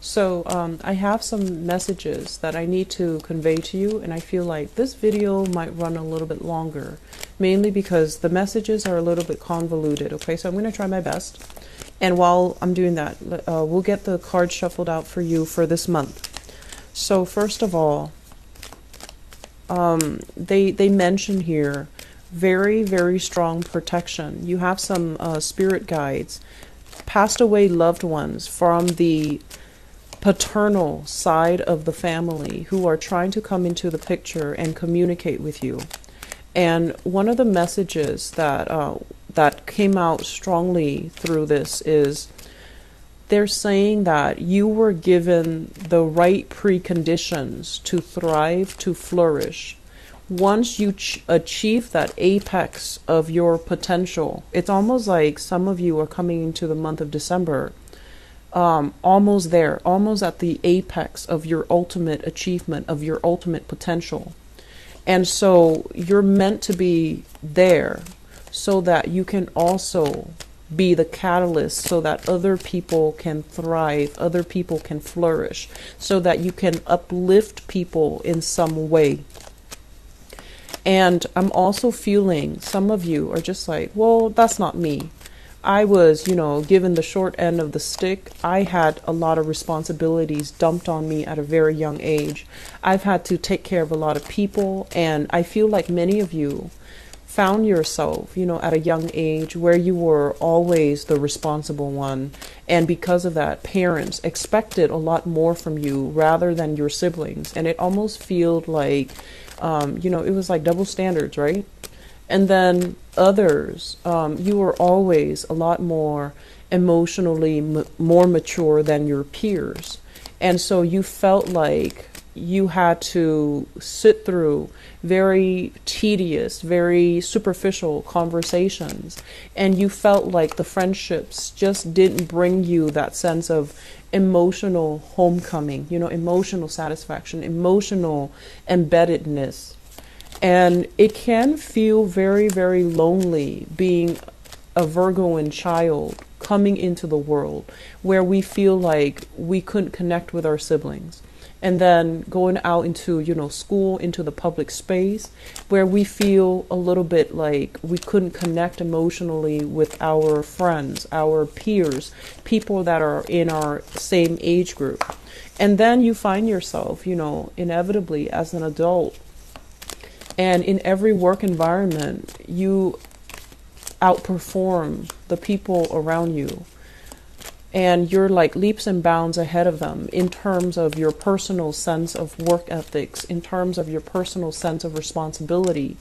So I have some messages that I need to convey to you, and I feel like this video might run a little bit longer, mainly because the messages are a little bit convoluted. Okay, so I'm going to try my best. And while I'm doing that, we'll get the cards shuffled out for you for this month. So first of all, they mention here very, very strong protection. You have some spirit guides, passed away loved ones from the paternal side of the family who are trying to come into the picture and communicate with you. And one of the messages that came out strongly through this is they're saying that you were given the right preconditions to thrive, to flourish. Once you achieve that apex of your potential, it's almost like some of you are coming into the month of December almost there, almost at the apex of your ultimate achievement, of your ultimate potential. And so you're meant to be there so that you can also be the catalyst so that other people can thrive, other people can flourish, so that you can uplift people in some way. And I'm also feeling some of you are just like, well, that's not me. I was, given the short end of the stick. I had a lot of responsibilities dumped on me at a very young age. I've had to take care of a lot of people, and I feel like many of you found yourself, at a young age where you were always the responsible one. And because of that, parents expected a lot more from you rather than your siblings. And it almost felt like, it was like double standards, right? And then others, you were always a lot more emotionally more mature than your peers. And so you felt like you had to sit through very tedious, very superficial conversations. And you felt like the friendships just didn't bring you that sense of emotional homecoming, emotional satisfaction, emotional embeddedness. And it can feel very, very lonely being a Virgoan child coming into the world where we feel like we couldn't connect with our siblings. And then going out into, school, into the public space where we feel a little bit like we couldn't connect emotionally with our friends, our peers, people that are in our same age group. And then you find yourself, inevitably as an adult, and in every work environment, you outperform the people around you. And you're like leaps and bounds ahead of them in terms of your personal sense of work ethics, in terms of your personal sense of responsibility.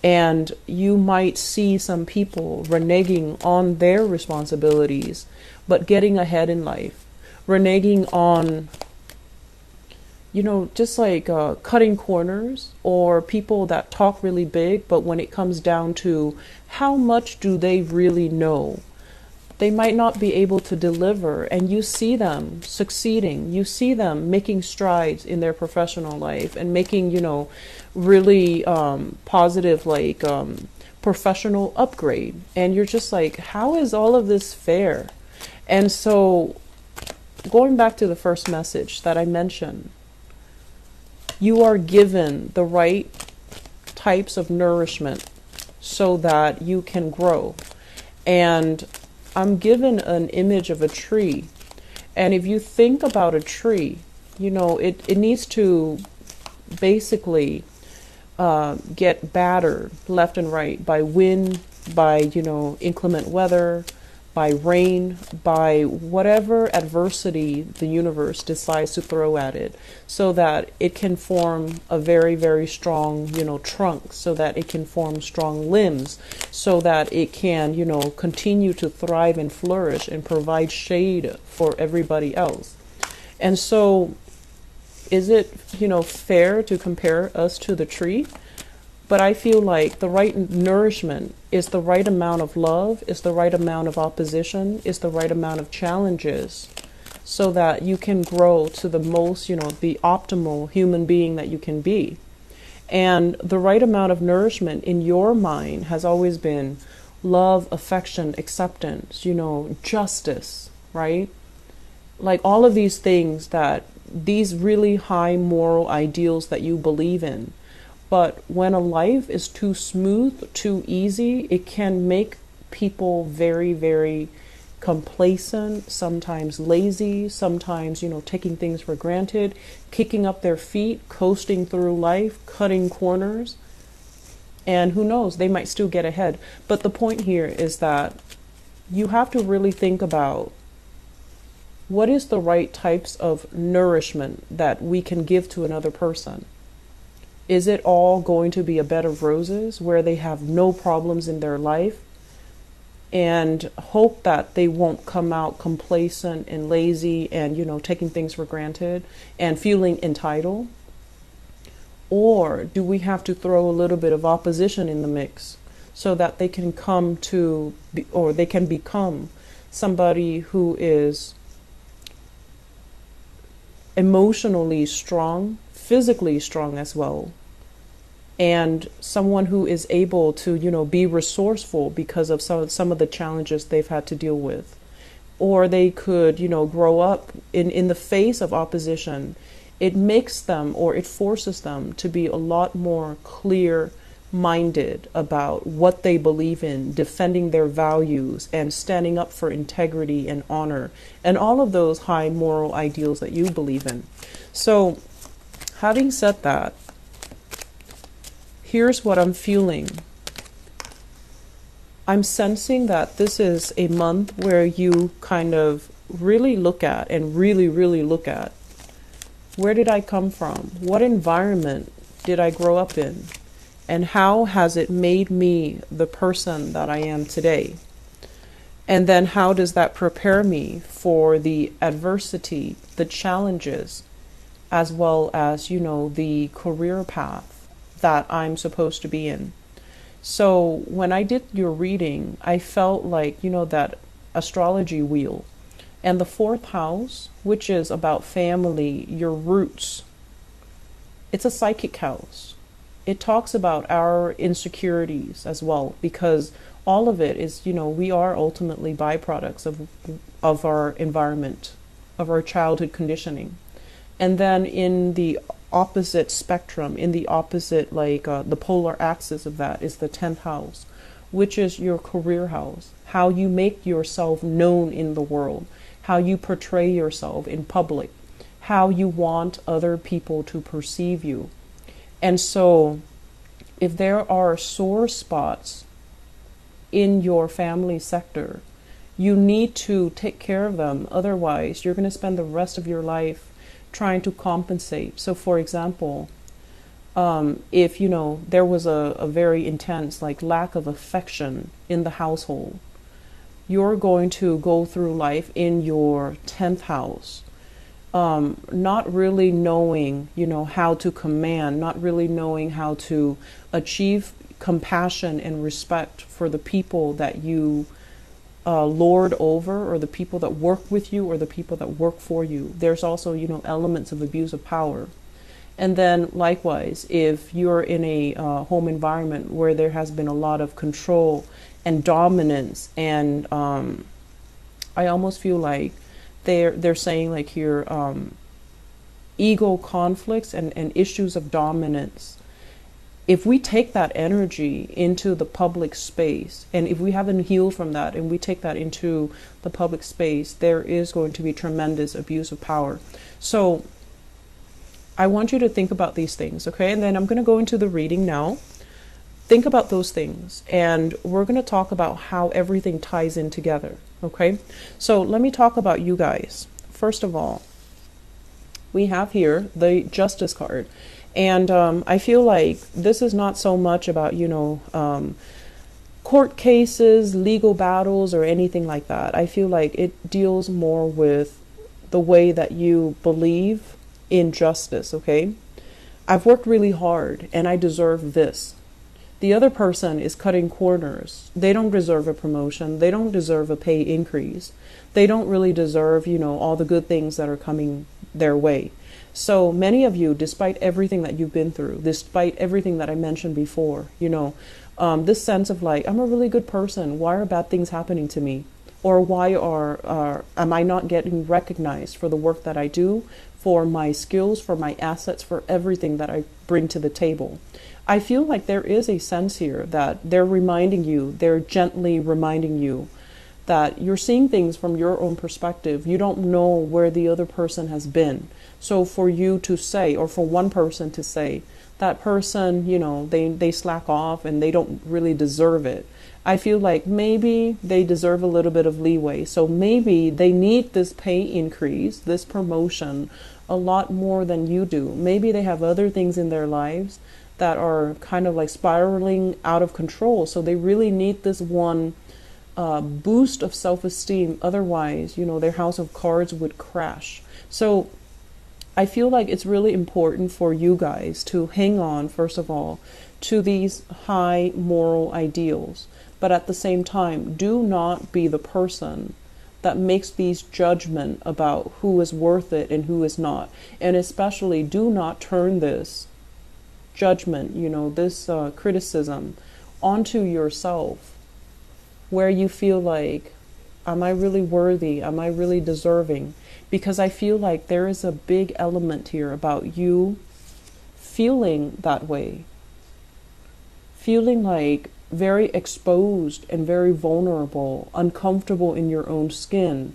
And you might see some people reneging on their responsibilities, but getting ahead in life, reneging on just like cutting corners, or people that talk really big, but when it comes down to how much do they really know, they might not be able to deliver. And you see them succeeding, you see them making strides in their professional life and making, really positive, like professional upgrade. And you're just like, how is all of this fair? And so going back to the first message that I mentioned, you are given the right types of nourishment so that you can grow. And I'm given an image of a tree. And if you think about a tree, it needs to basically get battered left and right by wind, by, inclement weather, by rain, by whatever adversity the universe decides to throw at it, so that it can form a very, very strong, trunk, so that it can form strong limbs, so that it can, continue to thrive and flourish and provide shade for everybody else. And so is it, fair to compare us to the tree? But I feel like the right nourishment is the right amount of love, is the right amount of opposition, is the right amount of challenges, so that you can grow to the most, the optimal human being that you can be. And the right amount of nourishment in your mind has always been love, affection, acceptance, justice, right? like all of these things, that these really high moral ideals that you believe in. But when a life is too smooth, too easy, it can make people very, very complacent, sometimes lazy, sometimes, taking things for granted, kicking up their feet, coasting through life, cutting corners. And who knows, they might still get ahead. But the point here is that you have to really think about what is the right types of nourishment that we can give to another person. Is it all going to be a bed of roses where they have no problems in their life and hope that they won't come out complacent and lazy and, taking things for granted and feeling entitled? Or do we have to throw a little bit of opposition in the mix so that they can they can become somebody who is emotionally strong, physically strong as well, and someone who is able to, be resourceful because of some of the challenges they've had to deal with? Or they could, grow up in the face of opposition. It makes them, or it forces them to be a lot more clear-minded about what they believe in, defending their values and standing up for integrity and honor and all of those high moral ideals that you believe in. So, having said that, here's what I'm feeling. I'm sensing that this is a month where you kind of really look at and really, really look at, where did I come from? What environment did I grow up in? And how has it made me the person that I am today? And then how does that prepare me for the adversity, the challenges, as well as, the career path that I'm supposed to be in? So when I did your reading, I felt like, that astrology wheel. And the fourth house, which is about family, your roots, it's a psychic house. It talks about our insecurities as well, because all of it is, we are ultimately byproducts of our environment, of our childhood conditioning. And then in the opposite spectrum, in the opposite, the polar axis of that is the 10th house, which is your career house, how you make yourself known in the world, how you portray yourself in public, how you want other people to perceive you. And so if there are sore spots in your family sector, you need to take care of them. Otherwise, you're going to spend the rest of your life trying to compensate. So for example, if, there was a very intense, lack of affection in the household, you're going to go through life in your 10th house, not really knowing, how to command, not really knowing how to achieve compassion and respect for the people that you lord over, or the people that work with you, or the people that work for you. There's also, elements of abuse of power. And then likewise, if you're in a home environment where there has been a lot of control and dominance, and I almost feel like they're saying here, ego conflicts and issues of dominance. If we take that energy into the public space, and if we haven't healed from that and we take that into the public space, there is going to be tremendous abuse of power. So I want you to think about these things, okay? And then I'm going to go into the reading now. Think about those things, and we're going to talk about how everything ties in together, okay? So let me talk about you guys. First of all, we have here the Justice card. And I feel like this is not so much about, court cases, legal battles, or anything like that. I feel like it deals more with the way that you believe in justice, okay? I've worked really hard and I deserve this. The other person is cutting corners. They don't deserve a promotion. They don't deserve a pay increase. They don't really deserve, all the good things that are coming their way. So many of you, despite everything that you've been through, despite everything that I mentioned before, this sense of I'm a really good person. Why are bad things happening to me? Or why am I not getting recognized for the work that I do, for my skills, for my assets, for everything that I bring to the table? I feel like there is a sense here that they're reminding you, they're gently reminding you that you're seeing things from your own perspective. You don't know where the other person has been. So for you to say, or for one person to say, that person, they slack off and they don't really deserve it. I feel like maybe they deserve a little bit of leeway. So maybe they need this pay increase, this promotion, a lot more than you do. Maybe they have other things in their lives that are kind of like spiraling out of control. So they really need this one boost of self-esteem. Otherwise, their house of cards would crash. So I feel like it's really important for you guys to hang on, first of all, to these high moral ideals. But at the same time, do not be the person that makes these judgment about who is worth it and who is not. And especially do not turn this judgment, this criticism onto yourself, where you feel like, am I really worthy? Am I really deserving? Because I feel like there is a big element here about you feeling that way, feeling like very exposed and very vulnerable, uncomfortable in your own skin,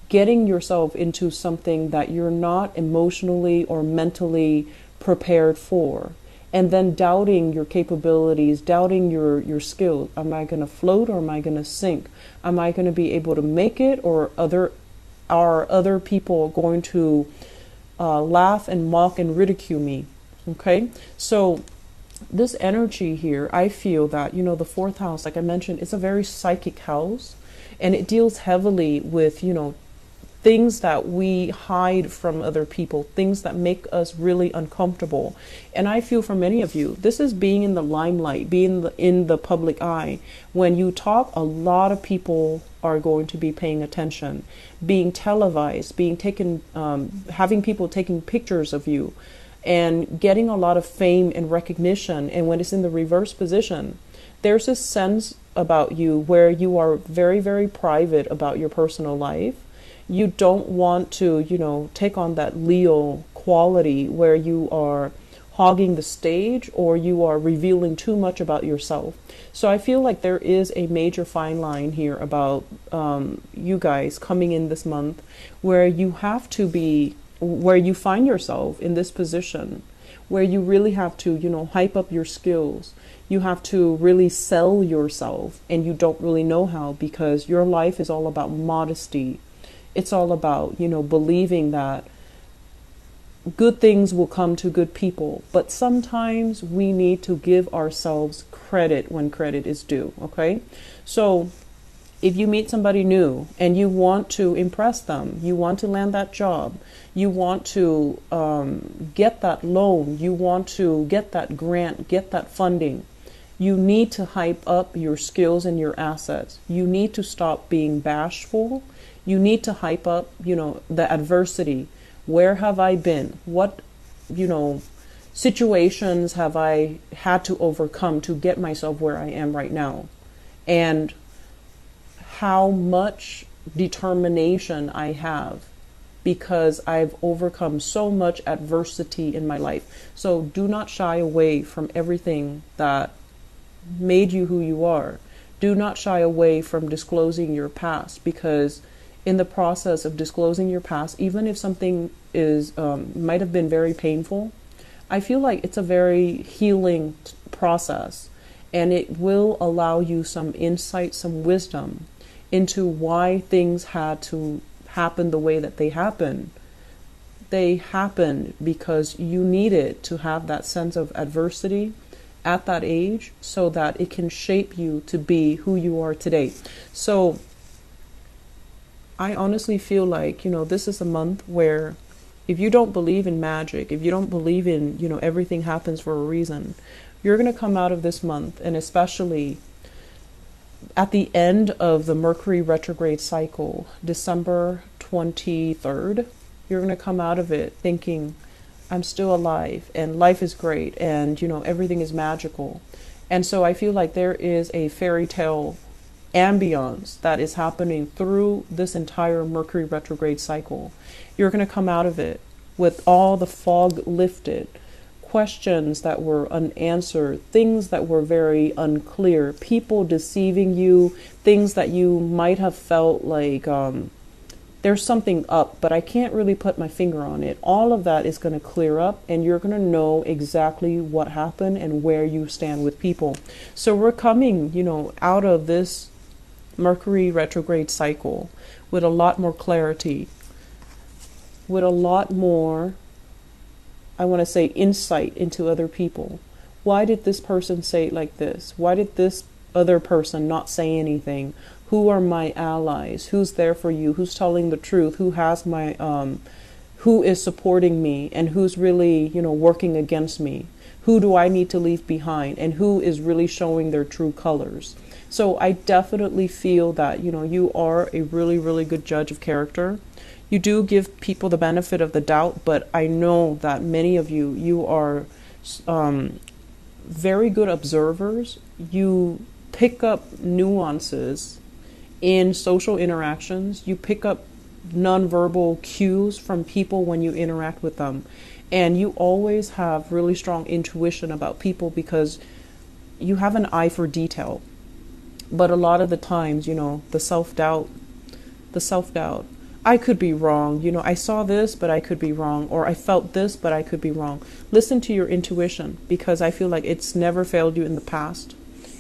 getting yourself into something that you're not emotionally or mentally prepared for, and then doubting your capabilities, doubting your skills. Am I going to float or am I going to sink? Am I going to be able to make it, or are other people going to laugh and mock and ridicule me? Okay, so this energy here, I feel that, the fourth house, like I mentioned, it's a very psychic house, and it deals heavily with, things that we hide from other people, things that make us really uncomfortable. And I feel for many of you, this is being in the limelight, being in the public eye. When you talk, a lot of people are going to be paying attention, being televised, being taken, having people taking pictures of you, and getting a lot of fame and recognition. And when it's in the reverse position, there's this sense about you where you are very, very private about your personal life. You don't want to, take on that Leo quality where you are hogging the stage or you are revealing too much about yourself. So I feel like there is a major fine line here about you guys coming in this month where you have to be, where you find yourself in this position where you really have to, hype up your skills. You have to really sell yourself, and you don't really know how, because your life is all about modesty. It's all about, believing that good things will come to good people. But sometimes we need to give ourselves credit when credit is due, okay? So if you meet somebody new and you want to impress them, you want to land that job, you want to get that loan, you want to get that grant, get that funding, you need to hype up your skills and your assets. You need to stop being bashful. You need to hype up, the adversity. Where have I been? What, situations have I had to overcome to get myself where I am right now? And how much determination I have because I've overcome so much adversity in my life. So do not shy away from everything that made you who you are. Do not shy away from disclosing your past, because in the process of disclosing your past, even if something is might have been very painful, I feel like it's a very healing process, and it will allow you some insight, some wisdom into why things had to happen the way that they happened. They happened because you needed to have that sense of adversity at that age so that it can shape you to be who you are today. So I honestly feel like, this is a month where if you don't believe in magic, if you don't believe in, everything happens for a reason, you're going to come out of this month, and especially at the end of the Mercury retrograde cycle, December 23rd, you're going to come out of it thinking, I'm still alive and life is great and, everything is magical. And so I feel like there is a fairy tale ambience that is happening through this entire Mercury retrograde cycle. You're going to come out of it with all the fog lifted, questions that were unanswered, things that were very unclear, people deceiving you, things that you might have felt like there's something up, but I can't really put my finger on it. All of that is going to clear up, and you're going to know exactly what happened and where you stand with people. So we're coming, out of this Mercury retrograde cycle with a lot more clarity, with a lot more, I want to say, insight into other people. Why did this person say it like this? Why did this other person not say anything? Who are my allies? Who's there for you? Who's telling the truth? Who has my who is supporting me, and who's really, working against me? Who do I need to leave behind, and who is really showing their true colors? So I definitely feel that, you are a really, really good judge of character. You do give people the benefit of the doubt, but I know that many of you are very good observers. You pick up nuances in social interactions. You pick up nonverbal cues from people when you interact with them. And you always have really strong intuition about people because you have an eye for detail. But a lot of the times, the self-doubt, I could be wrong. I saw this, but I could be wrong. Or I felt this, but I could be wrong. Listen to your intuition, because I feel like it's never failed you in the past.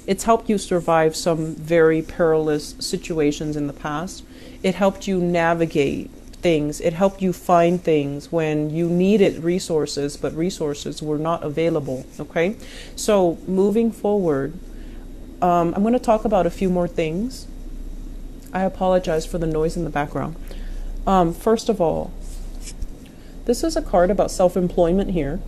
It's helped you survive some very perilous situations in the past. It helped you navigate things. It helped you find things when you needed resources, but resources were not available. Okay? So moving forward, I'm going to talk about a few more things. I apologize for the noise in the background. First of all, this is a card about self-employment here.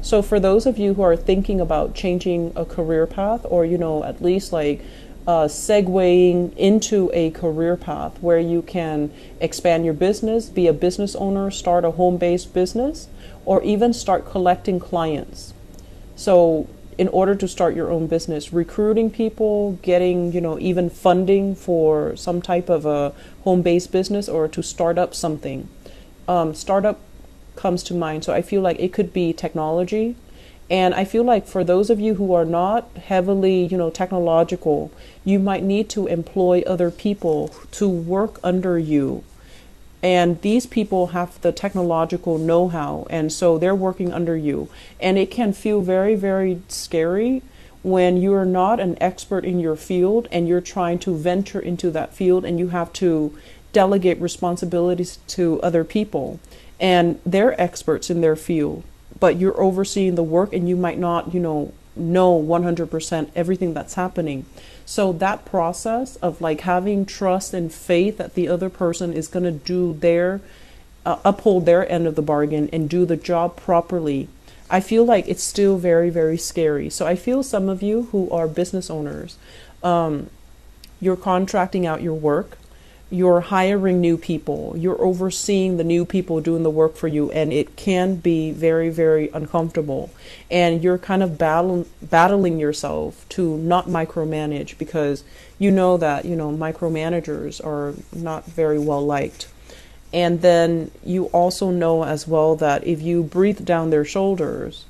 So for those of you who are thinking about changing a career path, or, at least segueing into a career path where you can expand your business, be a business owner, start a home-based business, or even start collecting clients. So in order to start your own business, recruiting people, getting, even funding for some type of a home-based business, or to start up something. Startup comes to mind. So I feel like it could be technology. And I feel like for those of you who are not heavily, technological, you might need to employ other people to work under you. And these people have the technological know-how, and so they're working under you. And it can feel very, very scary when you're not an expert in your field and you're trying to venture into that field, and you have to delegate responsibilities to other people. And they're experts in their field, but you're overseeing the work, and you might not, know 100% everything that's happening. So that process of having trust and faith that the other person is going to do their, uphold their end of the bargain and do the job properly, I feel like it's still very, very scary. So I feel some of you who are business owners, you're contracting out your work. You're hiring new people, you're overseeing the new people doing the work for you, and it can be very, very uncomfortable. And you're kind of battling yourself to not micromanage, because you know that, micromanagers are not very well liked. And then you also know as well that if you breathe down their shoulders,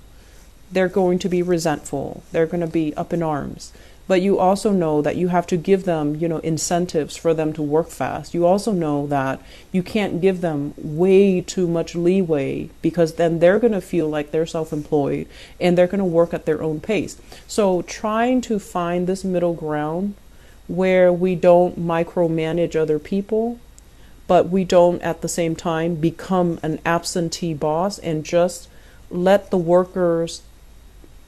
they're going to be resentful, they're going to be up in arms. But you also know that you have to give them, incentives for them to work fast. You also know that you can't give them way too much leeway, because then they're going to feel like they're self-employed and they're going to work at their own pace. So trying to find this middle ground where we don't micromanage other people, but we don't at the same time become an absentee boss and just let the workers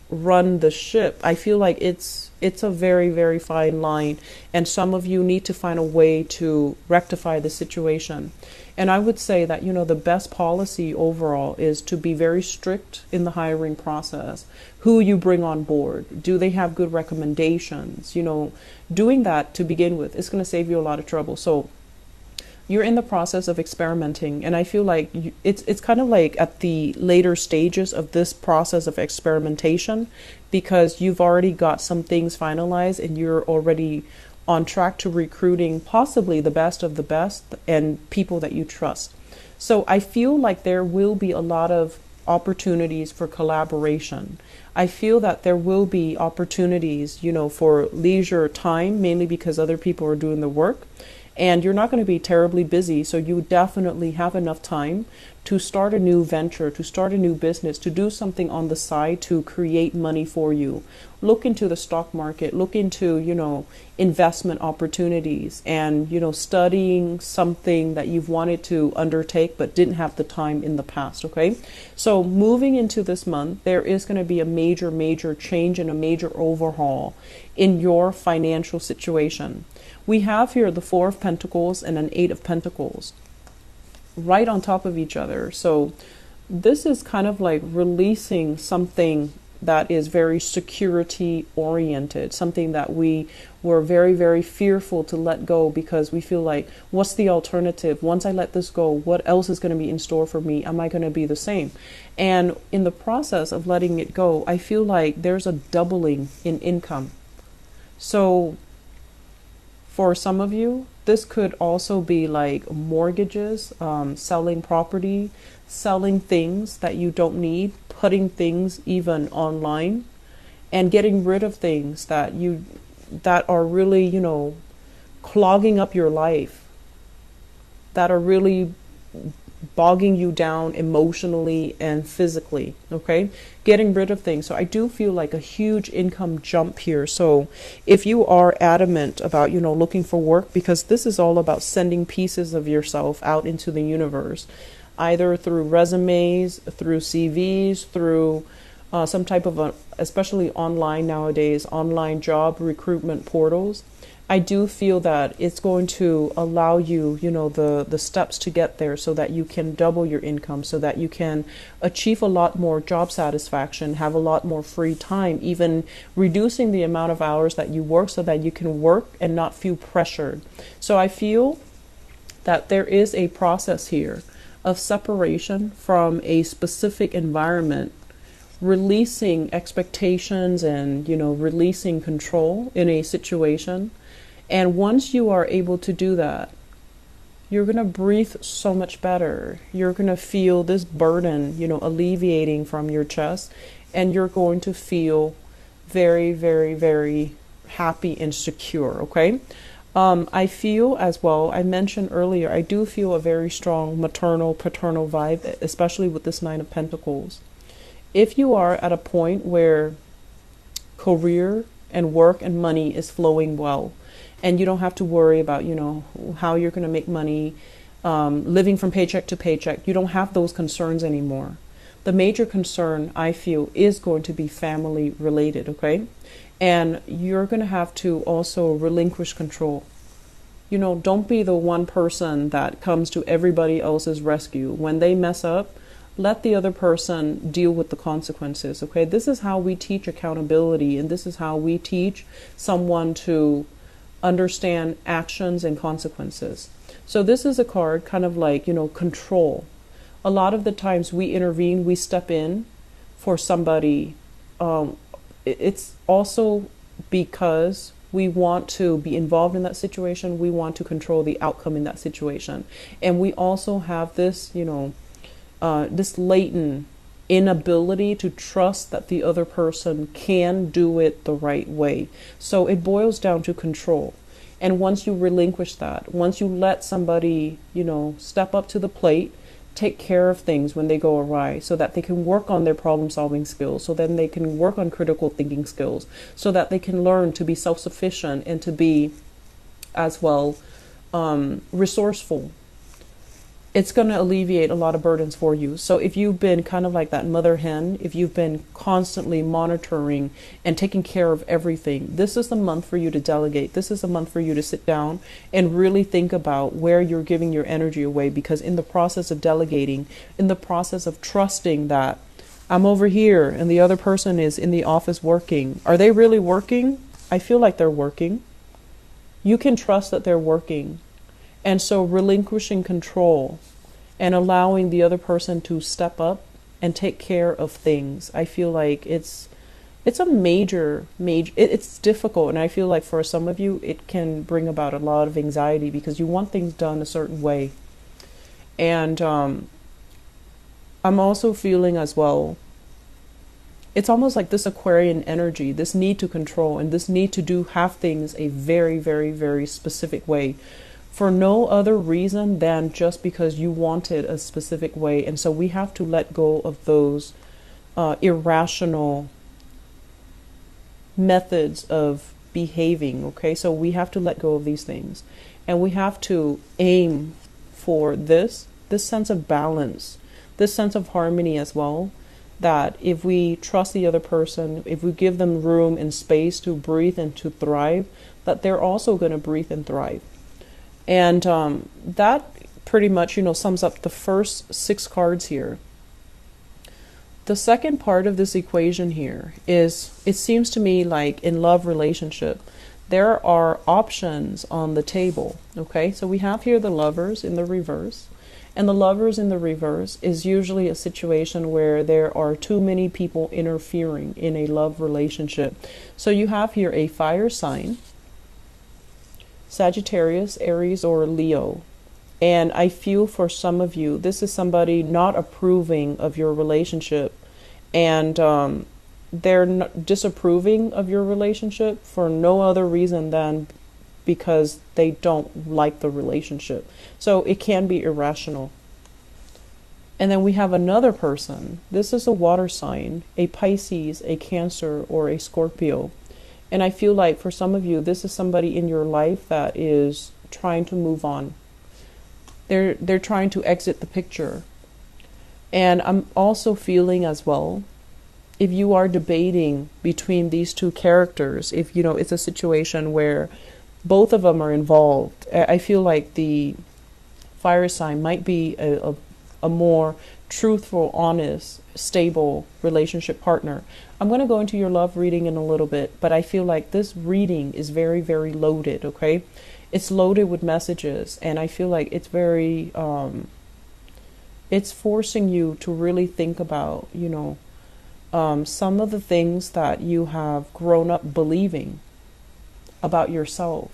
run the ship. I feel like it's a very, very fine line, and some of you need to find a way to rectify the situation. And I would say that, the best policy overall is to be very strict in the hiring process. Who you bring on board, do they have good recommendations? Doing that to begin with is going to save you a lot of trouble. So you're in the process of experimenting, and I feel like it's kind of like at the later stages of this process of experimentation, because you've already got some things finalized and you're already on track to recruiting possibly the best of the best and people that you trust. So I feel like there will be a lot of opportunities for collaboration. I feel that there will be opportunities, for leisure time, mainly because other people are doing the work. And you're not going to be terribly busy, so you definitely have enough time to start a new venture, to start a new business, to do something on the side to create money for you. Look into the stock market, look into, investment opportunities and, studying something that you've wanted to undertake but didn't have the time in the past, okay? So moving into this month, there is going to be a major, major change and a major overhaul in your financial situation. We have here the Four of Pentacles and an Eight of Pentacles right on top of each other. So this is kind of like releasing something that is very security oriented, something that we were very, very fearful to let go because we feel like, what's the alternative? Once I let this go, what else is going to be in store for me? Am I going to be the same? And in the process of letting it go, I feel like there's a doubling in income. So for some of you, this could also be like mortgages, selling property, selling things that you don't need, putting things even online, and getting rid of things that are really, clogging up your life, that are really bogging you down emotionally and physically, okay? Getting rid of things. So I do feel like a huge income jump here. So if you are adamant about, looking for work, because this is all about sending pieces of yourself out into the universe, either through resumes, through CVs, through some type of, especially online nowadays, online job recruitment portals, I do feel that it's going to allow you, the steps to get there so that you can double your income, so that you can achieve a lot more job satisfaction, have a lot more free time, even reducing the amount of hours that you work so that you can work and not feel pressured. So I feel that there is a process here of separation from a specific environment, releasing expectations and, releasing control in a situation. And once you are able to do that, you're going to breathe so much better. You're going to feel this burden, alleviating from your chest, and you're going to feel very, very, very happy and secure, okay? I feel as well, I mentioned earlier, I do feel a very strong maternal, paternal vibe, especially with this Nine of Pentacles. If you are at a point where career and work and money is flowing well, and you don't have to worry about, how you're going to make money, living from paycheck to paycheck. You don't have those concerns anymore. The major concern, I feel, is going to be family related, okay? And you're going to have to also relinquish control. Don't be the one person that comes to everybody else's rescue. When they mess up, let the other person deal with the consequences, okay? This is how we teach accountability, and this is how we teach someone to understand actions and consequences. So this is a card kind of like, control. A lot of the times we intervene, we step in for somebody. It's also because we want to be involved in that situation. We want to control the outcome in that situation. And we also have this, this latent inability to trust that the other person can do it the right way. So it boils down to control. And once you relinquish that, once you let somebody, step up to the plate, take care of things when they go awry so that they can work on their problem solving skills, so then they can work on critical thinking skills, so that they can learn to be self-sufficient and to be as well resourceful. It's going to alleviate a lot of burdens for you. So if you've been kind of like that mother hen, if you've been constantly monitoring and taking care of everything, this is the month for you to delegate. This is a month for you to sit down and really think about where you're giving your energy away, because in the process of delegating, in the process of trusting that I'm over here and the other person is in the office working, are they really working? I feel like they're working. You can trust that they're working. And so relinquishing control and allowing the other person to step up and take care of things, I feel like it's it's a major, it's difficult. And I feel like for some of you, it can bring about a lot of anxiety because you want things done a certain way. And I'm also feeling as well, it's almost like this Aquarian energy, this need to control and this need to have things a very, very, very specific way for no other reason than just because you want it a specific way. And so we have to let go of those irrational methods of behaving. Okay, so we have to let go of these things and we have to aim for this sense of balance, this sense of harmony as well, that if we trust the other person, if we give them room and space to breathe and to thrive, that they're also going to breathe and thrive. And that pretty much, sums up the first 6 cards here. The second part of this equation here is, it seems to me like in love relationship, there are options on the table. Okay, so we have here the Lovers in the reverse. And the Lovers in the reverse is usually a situation where there are too many people interfering in a love relationship. So you have here a fire sign, Sagittarius, Aries, or Leo. And I feel for some of you, this is somebody not approving of your relationship. And they're disapproving of your relationship for no other reason than because they don't like the relationship. So it can be irrational. And then we have another person. This is a water sign, a Pisces, a Cancer, or a Scorpio. And I feel like for some of you, this is somebody in your life that is trying to move on. They're trying to exit the picture. And I'm also feeling as well, if you are debating between these two characters, if it's a situation where both of them are involved, I feel like the fire sign might be a more truthful, honest, stable relationship partner. I'm going to go into your love reading in a little bit, but I feel like this reading is very, very loaded, okay? It's loaded with messages, and I feel like it's very, it's forcing you to really think about, some of the things that you have grown up believing about yourself.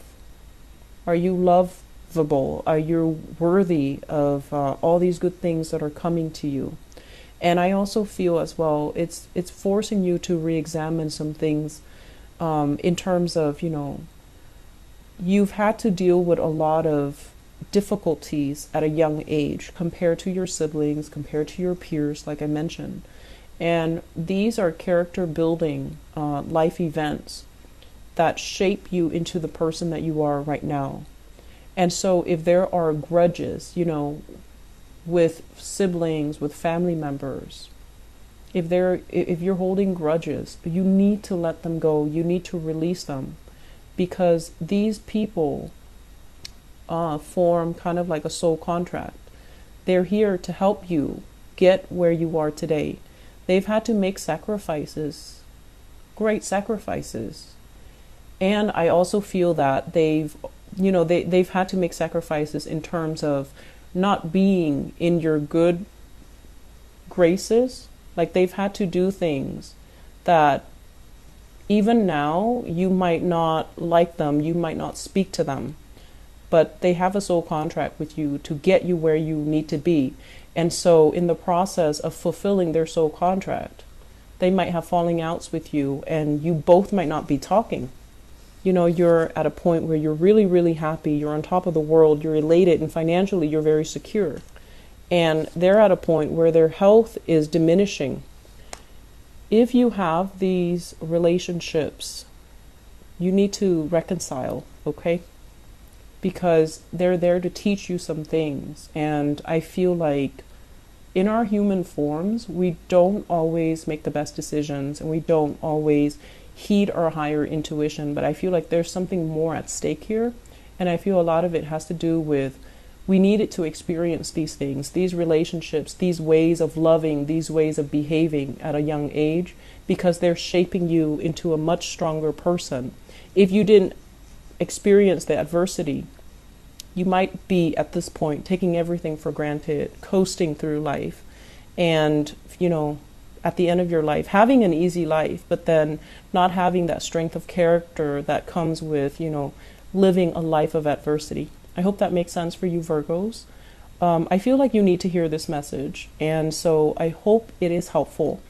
Are you lovable? Are you worthy of all these good things that are coming to you? And I also feel as well, it's forcing you to re-examine some things in terms of, you've had to deal with a lot of difficulties at a young age compared to your siblings, compared to your peers, like I mentioned. And these are character building life events that shape you into the person that you are right now. And so if there are grudges, with siblings, with family members, if you're holding grudges, you need to let them go. You need to release them, because these people form kind of like a soul contract. They're here to help you get where you are today. They've had to make sacrifices, great sacrifices. And I also feel that they've had to make sacrifices in terms of not being in your good graces. Like they've had to do things that even now you might not like them, you might not speak to them, but they have a soul contract with you to get you where you need to be. And so in the process of fulfilling their soul contract, they might have falling outs with you, and you both might not be talking. You're at a point where you're really, really happy, you're on top of the world, you're elated, and financially you're very secure. And they're at a point where their health is diminishing. If you have these relationships, you need to reconcile, okay? Because they're there to teach you some things. And I feel like in our human forms, we don't always make the best decisions, and we don't always heed our higher intuition. But I feel like there's something more at stake here. And I feel a lot of it has to do with, we needed to experience these things, these relationships, these ways of loving, these ways of behaving at a young age, because they're shaping you into a much stronger person. If you didn't experience the adversity, you might be at this point taking everything for granted, coasting through life, and at the end of your life, having an easy life, but then not having that strength of character that comes with, living a life of adversity. I hope that makes sense for you, Virgos. I feel like you need to hear this message, and so I hope it is helpful.